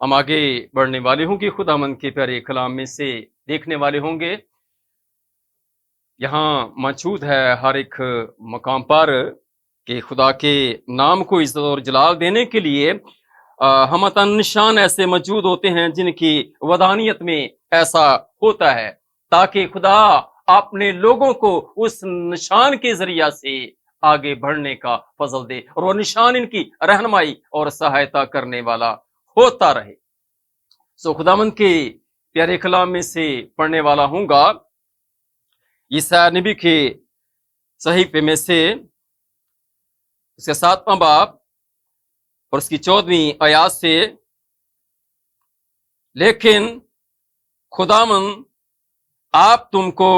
ہم آگے بڑھنے والے ہوں گے، خداوند کے پیارے کلام میں سے دیکھنے والے ہوں گے۔ یہاں موجود ہے ہر ایک مقام پر کہ خدا کے نام کو عزت اور جلال دینے کے لیے ہمتاً نشان ایسے موجود ہوتے ہیں جن کی ودانیت میں ایسا ہوتا ہے، تاکہ خدا اپنے لوگوں کو اس نشان کے ذریعہ سے آگے بڑھنے کا فضل دے، اور وہ نشان ان کی رہنمائی اور سہایتا کرنے والا ہوتا رہے۔ خداوند کے پیارے کلام میں سے پڑھنے والا ہوں گا یسایا نبی کے صحیفے میں سے اس کے 7واں باب اور اس کی 14ویں آیات سے، لیکن خداوند آپ تم کو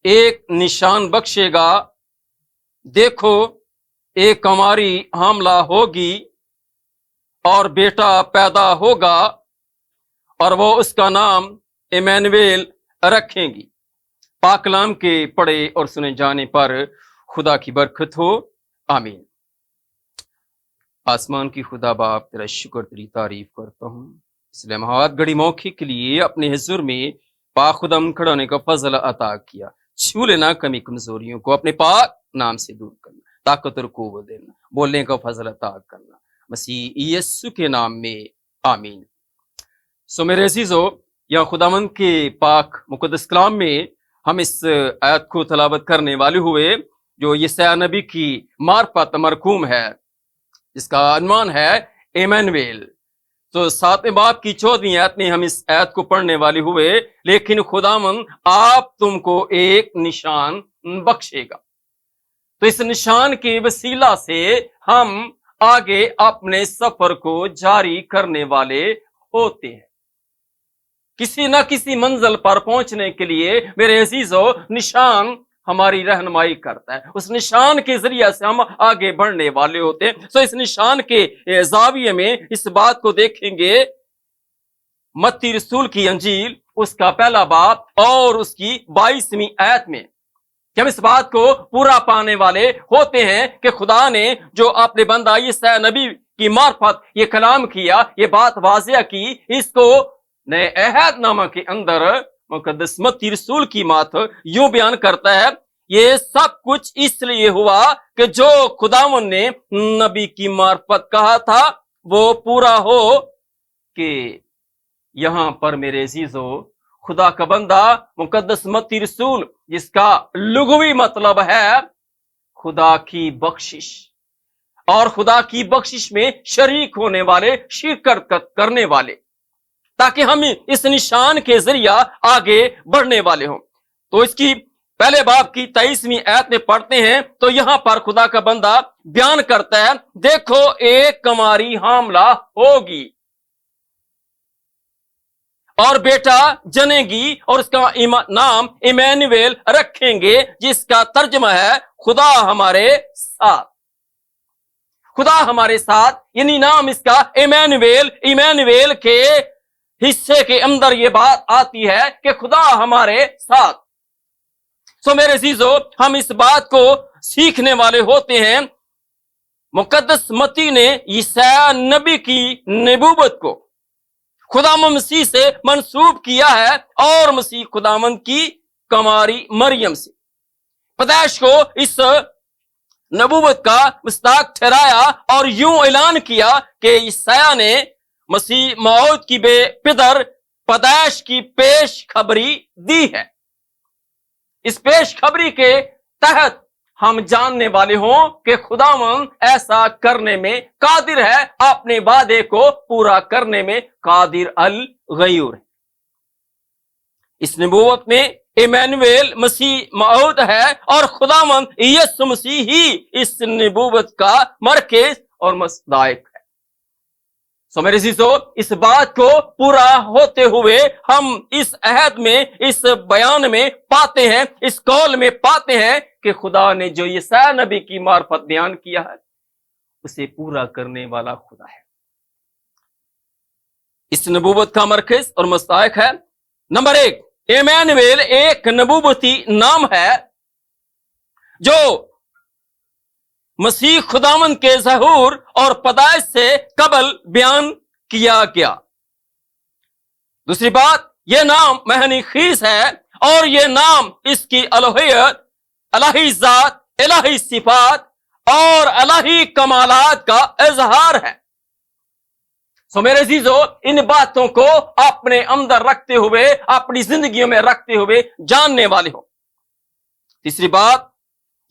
ایک نشان بخشے گا، دیکھو ایک کماری حاملہ ہوگی اور بیٹا پیدا ہوگا اور وہ اس کا نام ایمانویل رکھیں گی۔ پاک کلام کے پڑھے اور سنے جانے پر خدا کی برکت ہو، آمین۔ آسمان کی خدا باپ تیرا شکر تیری تعریف کرتا ہوں، اس لیے ہاتھ گھڑی موقع کے لیے اپنے حضور میں پاک خدم کھڑا ہونے کا فضل عطا کیا۔ چھو لینا کمی کمزوریوں کو، اپنے پاک نام سے دور کرنا، طاقت اور قوت دینا، بولنے کا فضل عطا کرنا، مسیح یسوع کے نام میں آمین۔ میرے عزیزو، یا خداوند کے پاک مقدس کلام میں ہم اس آیت کو تلاوت کرنے والے ہوئے جو یسایا نبی کی معرفت مرقوم ہے، جس کا عنوان ہے ایمانویل۔ 7 باب کی 14ویں آیت میں ہم اس آیت کو پڑھنے والے ہوئے، لیکن خداوند آپ تم کو ایک نشان بخشے گا۔ تو اس نشان کے وسیلہ سے ہم آگے اپنے سفر کو جاری کرنے والے ہوتے ہیں۔ کسی نہ کسی منزل پر پہنچنے کے لیے میرے عزیزو نشان ہماری رہنمائی کرتا ہے، اس نشان کے ذریعے سے ہم آگے بڑھنے والے ہوتے ہیں۔ اس نشان کے زاویے میں اس بات کو دیکھیں گے، متی رسول کی انجیل اس کا 1 باب اور اس کی 22ویں آیت میں، کہ ہم اس بات کو پورا پانے والے ہوتے ہیں کہ خدا نے جو اپنے بندہ یسایا نبی کی معرفت یہ کلام کیا، یہ بات واضح کی، اس کو نئے عہد نامہ کے اندر مقدس متی رسول کی بات یوں بیان کرتا ہے، یہ سب کچھ اس لیے ہوا کہ جو خداوند نے نبی کی معرفت کہا تھا وہ پورا ہو، کہ یہاں پر میرے عزیزو خدا کا بندہ مقدس متی رسول، جس کا لغوی مطلب ہے خدا کی بخشش، اور خدا کی بخشش میں شریک ہونے والے، شرکت کرنے والے، تاکہ ہم اس نشان کے ذریعہ آگے بڑھنے والے ہوں۔ تو اس کی 1 باب کی 23ویں آیت میں پڑھتے ہیں، تو یہاں پر خدا کا بندہ بیان کرتا ہے، دیکھو ایک کماری حاملہ ہوگی اور بیٹا جنے گی اور اس کا نام ایمانویل رکھیں گے، جس کا ترجمہ ہے خدا ہمارے ساتھ۔ خدا ہمارے ساتھ، یعنی نام اس کا ایمانویل۔ ایمانویل کے حصے کے اندر یہ بات آتی ہے کہ خدا ہمارے ساتھ۔ میرے عزیزو، ہم اس بات کو سیکھنے والے ہوتے ہیں، مقدس متی نے یسایا نبی کی نبوت کو خدا مسیح سے منسوب کیا ہے، اور مسیح خداوند کی کماری مریم سے پیدائش کو اس نبوت کا مصداق ٹھہرایا، اور یوں اعلان کیا کہ یسایا نے مسیح موعود کی بے پدر پیدائش کی پیش خبری دی ہے۔ اس پیش خبری کے تحت ہم جاننے والے ہوں کہ خداوند ایسا کرنے میں قادر ہے، اپنے وعدے کو پورا کرنے میں قادر الغیور ہے۔ اس نبوت میں ایمانویل مسیح موعود ہے، اور خداوند یسوع مسیح ہی اس نبوت کا مرکز اور مصداق ہے۔ میرے عزیزو، اس بات کو پورا ہوتے ہوئے ہم اس عہد میں، اس بیان میں پاتے ہیں، اس قول میں پاتے ہیں کہ خدا نے جو یسایا نبی کی معرفت بیان کیا ہے اسے پورا کرنے والا خدا ہے۔ اس نبوت کا مرکز اور مصداق ہے، نمبر 1، ایمانویل ایک نبوتی نام ہے جو مسیح خداوند کے ظہور اور پیدائش سے قبل بیان کیا گیا۔ دوسری بات، یہ نام مہنی خیز ہے اور یہ نام اس کی الوہیت، الہی ذات، الہی صفات اور الہی کمالات کا اظہار ہے۔ سو میرے عزیزو، ان باتوں کو اپنے اندر رکھتے ہوئے، اپنی زندگیوں میں رکھتے ہوئے جاننے والے ہو۔ تیسری بات،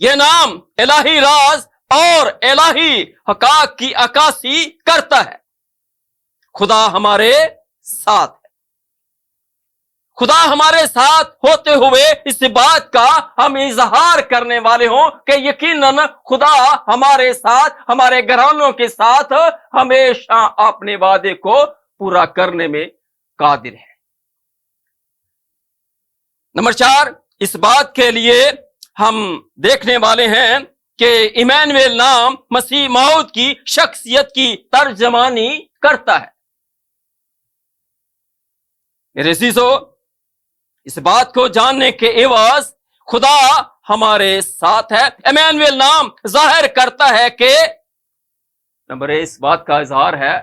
یہ نام الہی راز اور الہی حقائق کی عکاسی کرتا ہے۔ خدا ہمارے ساتھ ہے۔ خدا ہمارے ساتھ ہوتے ہوئے اس بات کا ہم اظہار کرنے والے ہوں کہ یقیناً خدا ہمارے ساتھ، ہمارے گھرانوں کے ساتھ ہمیشہ اپنے وعدے کو پورا کرنے میں قادر ہے۔ نمبر 4، اس بات کے لیے ہم دیکھنے والے ہیں کہ ایمانویل نام مسیح موعود کی شخصیت کی ترجمانی کرتا ہے۔ میرے عزیزو، اس بات کو جاننے کے عوض خدا ہمارے ساتھ ہے۔ ایمانویل نام ظاہر کرتا ہے کہ نمبر 1، اس بات کا اظہار ہے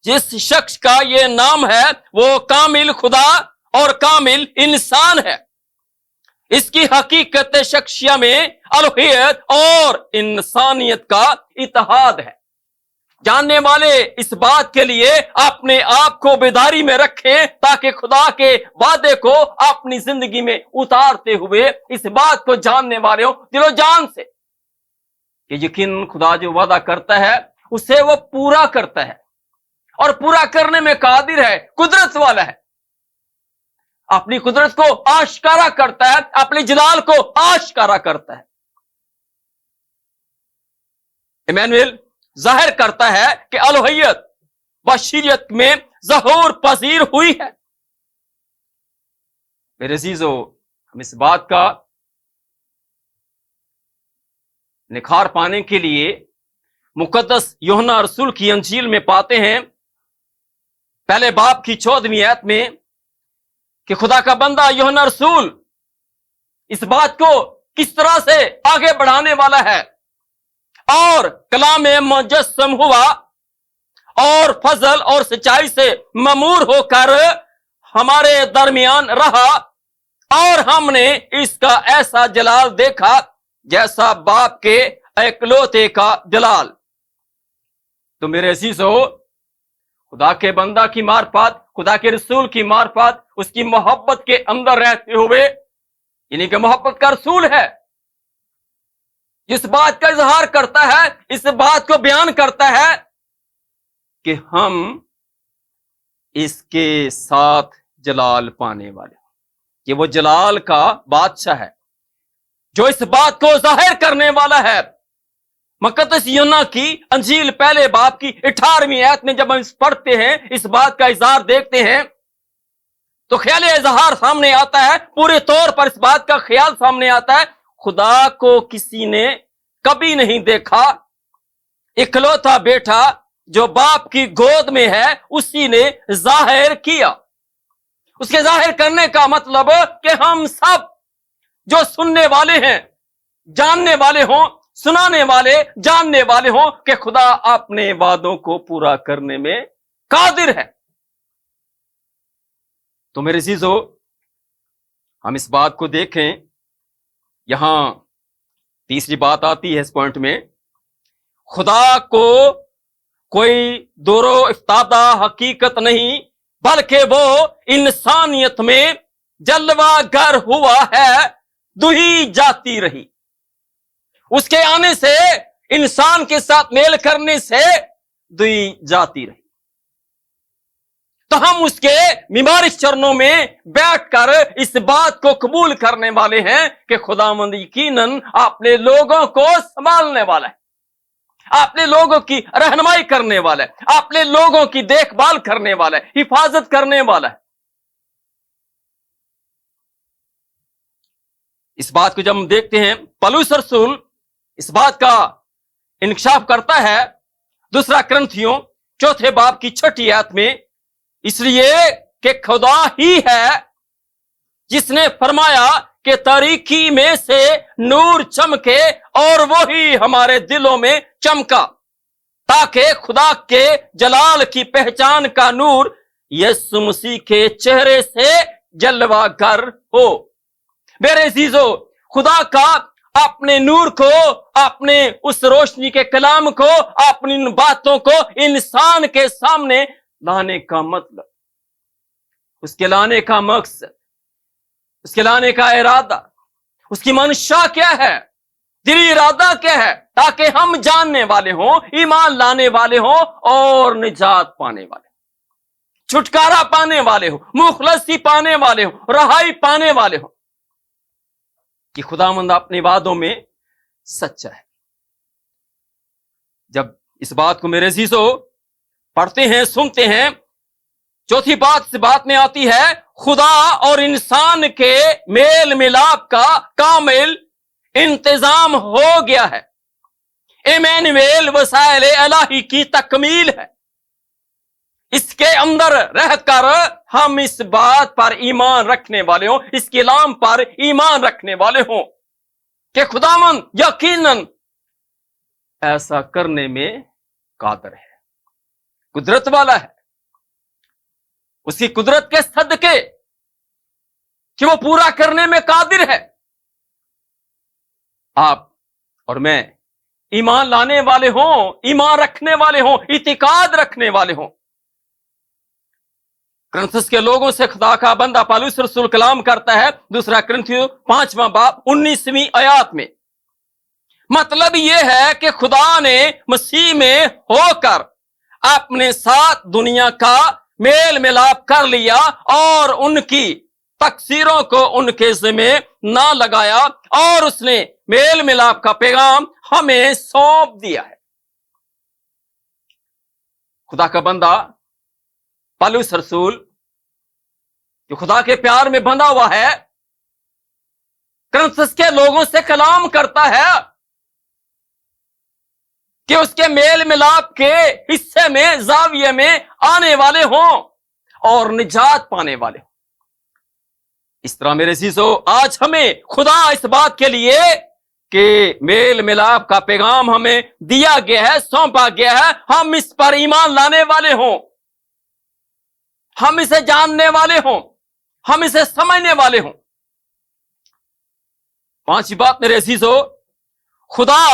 جس شخص کا یہ نام ہے وہ کامل خدا اور کامل انسان ہے۔ اس کی حقیقت شخصیہ میں الوہیت اور انسانیت کا اتحاد ہے۔ جاننے والے اس بات کے لیے اپنے آپ کو بیداری میں رکھیں تاکہ خدا کے وعدے کو اپنی زندگی میں اتارتے ہوئے اس بات کو جاننے والے ہوں دل و جان سے کہ یقین خدا جو وعدہ کرتا ہے اسے وہ پورا کرتا ہے اور پورا کرنے میں قادر ہے، قدرت والا ہے۔ اپنی قدرت کو آشکارا کرتا ہے، اپنے جلال کو آشکارا کرتا ہے۔ ایمانویل ظاہر کرتا ہے کہ الوہیت بشریت میں ظہور پذیر ہوئی ہے۔ میرے عزیزو، ہم اس بات کا نکھار پانے کے لیے مقدس یوحنا رسول کی انجیل میں پاتے ہیں، پہلے باب کی 14ویں آیت میں، کہ خدا کا بندہ یوحنا رسول اس بات کو کس طرح سے آگے بڑھانے والا ہے اور کلام مجسم ہوا اور فضل اور سچائی سے ممور ہو کر ہمارے درمیان رہا، اور ہم نے اس کا ایسا جلال دیکھا جیسا باپ کے اکلوتے کا جلال۔ تو میرے عزیزو، خدا کے بندہ کی معرفت، خدا کے رسول کی معرفت، اس کی محبت کے اندر رہتے ہوئے، یعنی کہ محبت کا رسول ہے، اس بات کا اظہار کرتا ہے، اس بات کو بیان کرتا ہے کہ ہم اس کے ساتھ جلال پانے والے ہیں۔ یہ وہ جلال کا بادشاہ ہے جو اس بات کو ظاہر کرنے والا ہے۔ مقدس یوحنا کی انجیل پہلے باب کی 18ویں آیت میں جب ہم پڑھتے ہیں، اس بات کا اظہار دیکھتے ہیں تو خیال اظہار سامنے آتا ہے، پورے طور پر اس بات کا خیال سامنے آتا ہے، خدا کو کسی نے کبھی نہیں دیکھا، اکلوتا بیٹا جو باپ کی گود میں ہے اسی نے ظاہر کیا۔ اس کے ظاہر کرنے کا مطلب کہ ہم سب جو سننے والے ہیں، جاننے والے ہوں، سنانے والے، جاننے والے ہوں کہ خدا اپنے وعدوں کو پورا کرنے میں قادر ہے۔ تو میرے عزیزو، ہم اس بات کو دیکھیں، یہاں تیسری بات آتی ہے اس پوائنٹ میں، خدا کو کوئی دور و افتادہ حقیقت نہیں بلکہ وہ انسانیت میں جلوہ گر ہوا ہے، دہی جاتی رہی۔ اس کے آنے سے، انسان کے ساتھ میل کرنے سے دہی جاتی رہی۔ تو ہم اس کے مبارک چرنوں میں بیٹھ کر اس بات کو قبول کرنے والے ہیں کہ خداوند یقیناً اپنے لوگوں کو سنبھالنے والا ہے، اپنے لوگوں کی رہنمائی کرنے والا ہے، اپنے لوگوں کی دیکھ بھال کرنے والا ہے، حفاظت کرنے والا ہے۔ اس بات کو جب ہم دیکھتے ہیں، پولس رسول اس بات کا انکشاف کرتا ہے 2 کرنتھیوں 4 باب کی 6 آیت میں، اس لیے کہ خدا ہی ہے جس نے فرمایا کہ تاریکی میں سے نور چمکے، اور وہی ہمارے دلوں میں چمکا۔ تاکہ خدا کے جلال کی پہچان کا نور یسوع مسیح کے چہرے سے جلوہ گر ہو۔ میرے عزیزو، خدا کا اپنے نور کو، اپنے اس روشنی کے کلام کو، اپنی ان باتوں کو انسان کے سامنے لانے کا مطلب، اس کے لانے کا مقصد، اس کے لانے کا ارادہ، اس کی منشا کیا ہے، دلی ارادہ کیا ہے؟ تاکہ ہم جاننے والے ہوں، ایمان لانے والے ہوں اور نجات پانے والے ہوں، چھٹکارا پانے والے ہوں، مخلصی پانے والے ہوں، رہائی پانے والے ہوں کہ خداوند اپنے وعدوں میں سچا ہے۔ جب اس بات کو میرے عزیزو پڑھتے ہیں، سنتے ہیں، چوتھی بات اس بات میں آتی ہے، خدا اور انسان کے میل ملاپ کا کامل انتظام ہو گیا ہے۔ ایمینویل وسائل الہی کی تکمیل ہے۔ اس کے اندر رہ کر ہم اس بات پر ایمان رکھنے والے ہوں، اس کلام پر ایمان رکھنے والے ہوں کہ خداوند یقیناً ایسا کرنے میں قادر ہے، قدرت والا ہے، اس کی قدرت کے صدقے کہ وہ پورا کرنے میں قادر ہے۔ آپ اور میں ایمان لانے والے ہوں، ایمان رکھنے والے ہوں، اعتقاد رکھنے والے ہوں۔ کرنتھس کے لوگوں سے خدا کا بندہ پالوس رسول کلام کرتا ہے، دوسرا کرنتھیوں 5واں باب 19ویں آیات میں، مطلب یہ ہے کہ خدا نے مسیح میں ہو کر اپنے ساتھ دنیا کا میل ملاپ کر لیا اور ان کی تقصیروں کو ان کے ذمہ نہ لگایا، اور اس نے میل ملاپ کا پیغام ہمیں سونپ دیا ہے۔ خدا کا بندہ پالوس رسول جو خدا کے پیار میں بندھا ہوا ہے، کرنتھس کے لوگوں سے کلام کرتا ہے کہ اس کے میل ملاپ کے حصے میں، زاویے میں آنے والے ہوں اور نجات پانے والے ہوں۔ اس طرح میرے عزیزو، آج ہمیں خدا اس بات کے لیے کہ میل ملاپ کا پیغام ہمیں دیا گیا ہے، سونپا گیا ہے، ہم اس پر ایمان لانے والے ہوں، ہم اسے جاننے والے ہوں، ہم اسے سمجھنے والے ہوں۔ پانچویں بات میرے عزیزو، خدا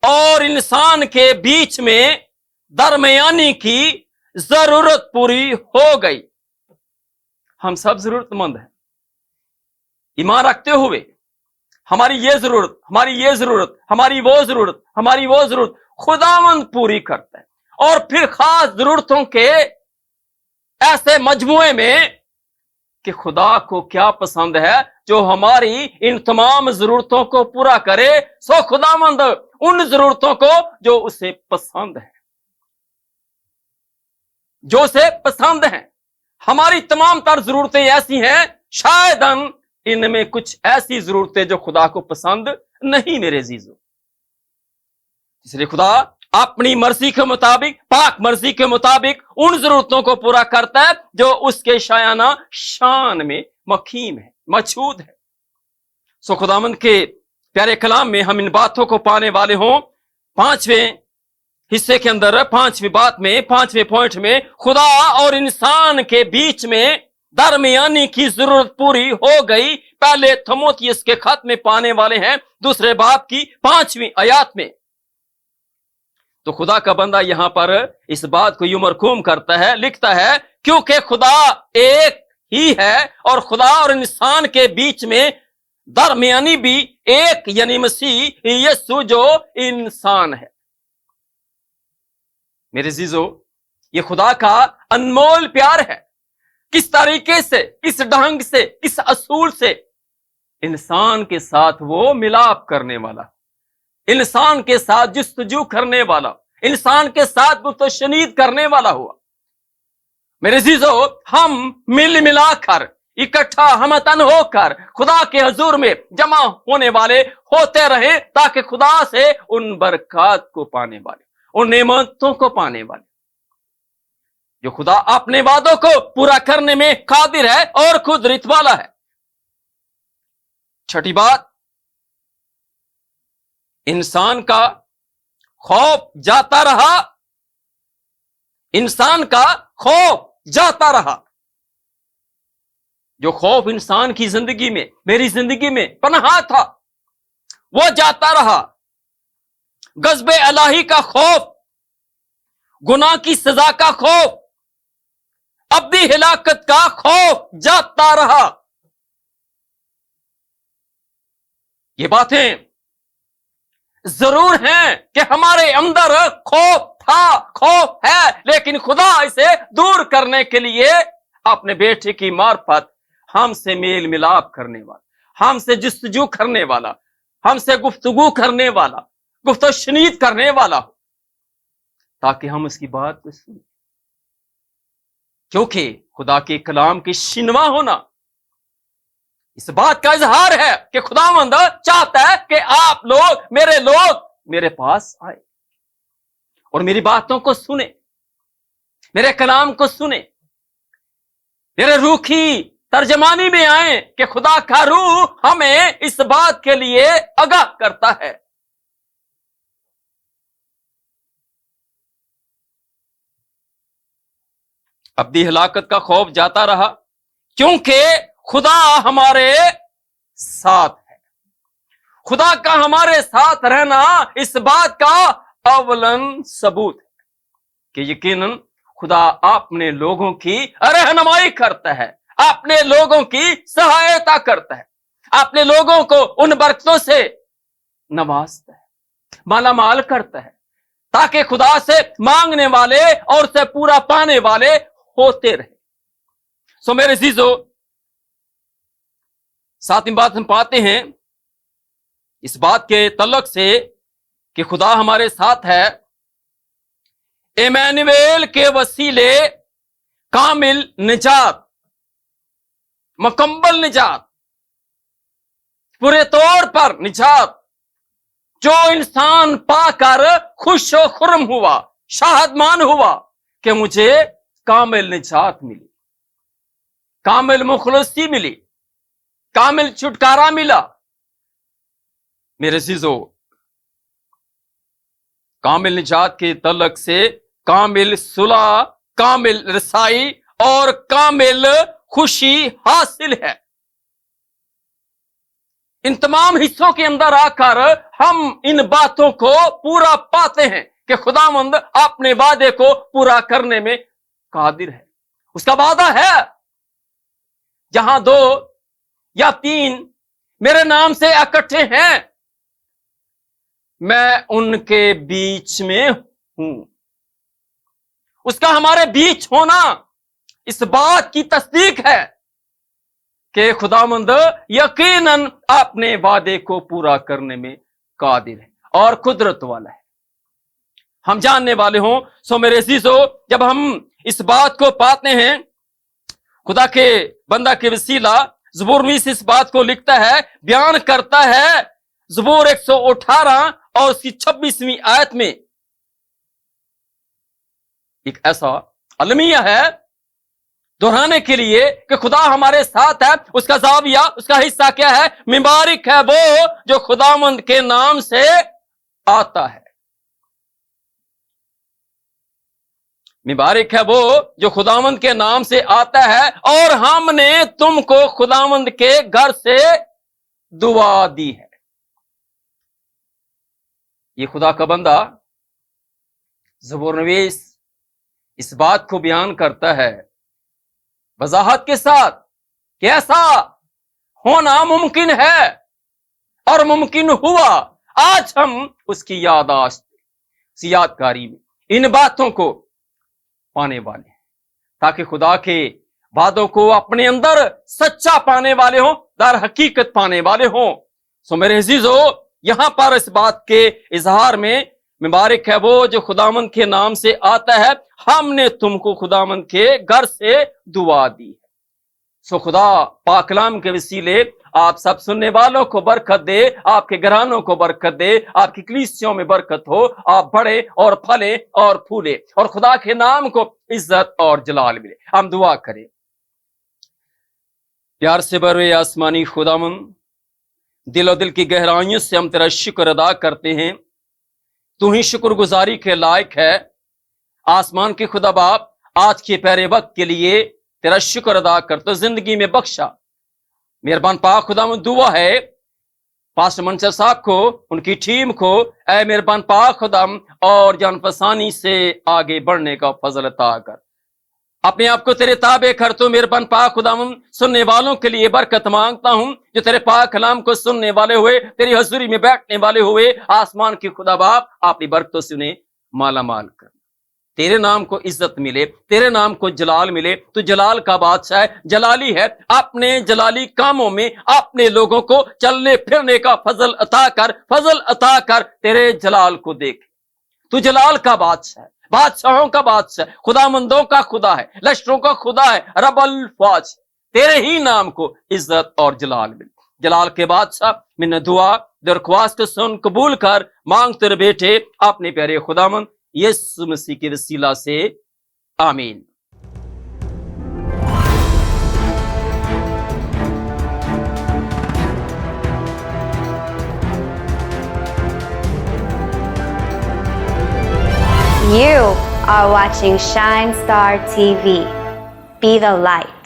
اور انسان کے بیچ میں درمیانی کی ضرورت پوری ہو گئی۔ ہم سب ضرورت مند ہیں، ایمان رکھتے ہوئے ہماری یہ ضرورت، ہماری یہ ضرورت، ہماری وہ ضرورت، ہماری وہ ضرورت خداوند پوری کرتا ہے۔ اور پھر خاص ضرورتوں کے ایسے مجموعے میں کہ خدا کو کیا پسند ہے، جو ہماری ان تمام ضرورتوں کو پورا کرے، سو خداوند ان ضرورتوں کو جو اسے پسند ہے، جو اسے پسند ہیں۔ ہماری تمام تر ضرورتیں ایسی ہیں، شاید ان میں کچھ ایسی ضرورتیں جو خدا کو پسند نہیں میرے عزیزو۔ اس لیے خدا اپنی مرضی کے مطابق، پاک مرضی کے مطابق ان ضرورتوں کو پورا کرتا ہے جو اس کے شایانہ شان میں مقیم ہے، مچھود ہے۔ سو خداوند کے پیارے کلام میں ہم ان باتوں کو پانے والے ہوں۔ پانچویں حصے کے اندر، پانچویں بات میں، پانچویں پوائنٹ میں، خدا اور انسان کے بیچ میں درمیانی کی ضرورت پوری ہو گئی۔ پہلے تھموتھیوس کے خط میں پانے والے ہیں، دوسرے باب کی 5ویں آیات میں۔ تو خدا کا بندہ یہاں پر اس بات کو یوں مرکوم کرتا ہے، لکھتا ہے، کیونکہ خدا ایک ہی ہے اور خدا اور انسان کے بیچ میں درمیانی بھی ایک، یعنی مسیح یسوع جو انسان ہے۔ میرے عزیزو، یہ خدا کا انمول پیار ہے۔ کس طریقے سے، کس ڈھنگ سے، کس اصول سے انسان کے ساتھ وہ ملاپ کرنے والا، انسان کے ساتھ جستجو کرنے والا، انسان کے ساتھ گفت و شنید کرنے والا ہوا۔ میرے عزیزو، ہم مل ملا کر، اکٹھا ہمتن ہو کر خدا کے حضور میں جمع ہونے والے ہوتے رہیں، تاکہ خدا سے ان برکات کو پانے والے، ان نعمتوں کو پانے والے، جو خدا اپنے وعدوں کو پورا کرنے میں قادر ہے اور قدرت والا ہے۔ چھٹی بات، انسان کا خوف جاتا رہا انسان کا خوف جاتا رہا. جو خوف انسان کی زندگی میں، میری زندگی میں پنہا تھا، وہ جاتا رہا. غضب الہی کا خوف، گناہ کی سزا کا خوف، ابدی ہلاکت کا خوف جاتا رہا. یہ باتیں ضرور ہیں کہ ہمارے اندر خوف تھا، خوف ہے، لیکن خدا اسے دور کرنے کے لیے اپنے بیٹے کی معرفت ہم سے میل ملاپ کرنے والا، ہم سے جستجو کرنے والا، ہم سے گفتگو کرنے والا، گفت و شنید کرنے والا ہو، تاکہ ہم اس کی بات کو سنیں. کیونکہ خدا کے کلام کی شنوا ہونا اس بات کا اظہار ہے کہ خداوند چاہتا ہے کہ آپ لوگ، میرے پاس آئے اور میری باتوں کو سنیں، میرے کلام کو سنیں، میرے روح کی ترجمانی میں آئیں کہ خدا کا روح ہمیں اس بات کے لیے آگاہ کرتا ہے. ابدی ہلاکت کا خوف جاتا رہا کیونکہ خدا ہمارے ساتھ ہے. خدا کا ہمارے ساتھ رہنا اس بات کا اولن ثبوت ہے کہ یقیناً خدا اپنے لوگوں کی رہنمائی کرتا ہے، اپنے لوگوں کی سہایتا کرتا ہے، اپنے لوگوں کو ان برکتوں سے نوازتا ہے، مالا مال کرتا ہے، تاکہ خدا سے مانگنے والے اور سے پورا پانے والے ہوتے رہے. سو میرے عزیزو، ساتویں بات ہم پاتے ہیں اس بات کے تعلق سے کہ خدا ہمارے ساتھ ہے. ایمانویل کے وسیلے کامل نجات، مکمل نجات، پورے طور پر نجات، جو انسان پا کر خوش و خرم ہوا، شادمان ہوا کہ مجھے کامل نجات ملی، کامل مخلصی ملی، کامل چھٹکارا ملا. میرے عزیزو، کامل نجات کے تعلق سے کامل صلح، کامل رسائی اور کامل خوشی حاصل ہے. ان تمام حصوں کے اندر آ کر ہم ان باتوں کو پورا پاتے ہیں کہ خداوند اپنے وعدے کو پورا کرنے میں قادر ہے. اس کا وعدہ ہے، جہاں 2 یا 3 میرے نام سے اکٹھے ہیں، میں ان کے بیچ میں ہوں. اس کا ہمارے بیچ ہونا اس بات کی تصدیق ہے کہ خداوند یقیناً اپنے وعدے کو پورا کرنے میں قادر ہے اور قدرت والا ہے. ہم جاننے والے ہوں. سو میرے عزیزو، جب ہم اس بات کو پاتے ہیں، خدا کے بندہ کے وسیلہ زبور 20 اس بات کو لکھتا ہے، بیان کرتا ہے. زبور 118 اور اس کی 26ویں آیت میں ایک ایسا المیہ ہے دہرانے کے لیے کہ خدا ہمارے ساتھ ہے. اس کا زاویہ، اس کا حصہ کیا ہے؟ مبارک ہے وہ جو خداوند کے نام سے آتا ہے. مبارک ہے وہ جو خداوند کے نام سے آتا ہے، اور ہم نے تم کو خداوند کے گھر سے دعا دی ہے. یہ خدا کا بندہ زبور نویس اس بات کو بیان کرتا ہے وضاحت کے ساتھ کہ ایسا ہونا ممکن ہے اور ممکن ہوا. آج ہم اس کی یادداشت، یادگاری میں ان باتوں کو پانے والے ہیں، تاکہ خدا کے وعدوں کو اپنے اندر سچا پانے والے ہوں، در حقیقت پانے والے ہوں. سو میرے عزیزو، یہاں پر اس بات کے اظہار میں مبارک ہے وہ جو خداوند کے نام سے آتا ہے، ہم نے تم کو خداوند کے گھر سے دعا دی ہے. سو خدا پاک کلام کے وسیلے آپ سب سننے والوں کو برکت دے، آپ کے گھرانوں کو برکت دے، آپ کی کلیسیوں میں برکت ہو، آپ بڑھے اور پھلے اور پھولے اور خدا کے نام کو عزت اور جلال ملے. ہم دعا کریں. پیار سے بھرے آسمانی خداوند، دل و دل کی گہرائیوں سے ہم تیرا شکر ادا کرتے ہیں. تو ہی شکر گزاری کے لائق ہے. آسمان کے خدا باپ آج کے پیارے وقت کے لیے تیرا شکر ادا کرتے زندگی میں بخشا. مہربان پاک خدا میں دعا ہے پاسٹر منصر صاحب کو ان کی ٹیم کو اے مہربان پاک خدا اور جان فسانی سے آگے بڑھنے کا فضل عطا کر. اپنے آپ کو تیرے تابع کر تو مہربان پاک خدا سننے والوں کے لیے برکت مانگتا ہوں جو تیرے پاک کلام کو سننے والے ہوئے تیری حضوری میں بیٹھنے والے ہوئے آسمان کی خدا باپ اپنی برکتوں سے انہیں مالا مال کر. تیرے نام کو عزت ملے تیرے نام کو جلال ملے. تو جلال کا بادشاہ ہے جلالی ہے. اپنے جلالی کاموں میں اپنے لوگوں کو چلنے پھرنے کا فضل عطا کر فضل عطا کر. تیرے جلال کو دیکھ. تو جلال کا بادشاہ ہے بادشاہوں کا بادشاہ ہے خدا مندوں کا خدا ہے لشکروں کا خدا ہے رب الفاظ. تیرے ہی نام کو عزت اور جلال ملے. جلال کے بادشاہ میں نے دعا درخواست سن قبول کر مانگ تیرے بیٹے اپنے پیارے خداوند یسوع مسیح کے وسیلہ سے آمین. You are watching Shine Star TV. Be the light.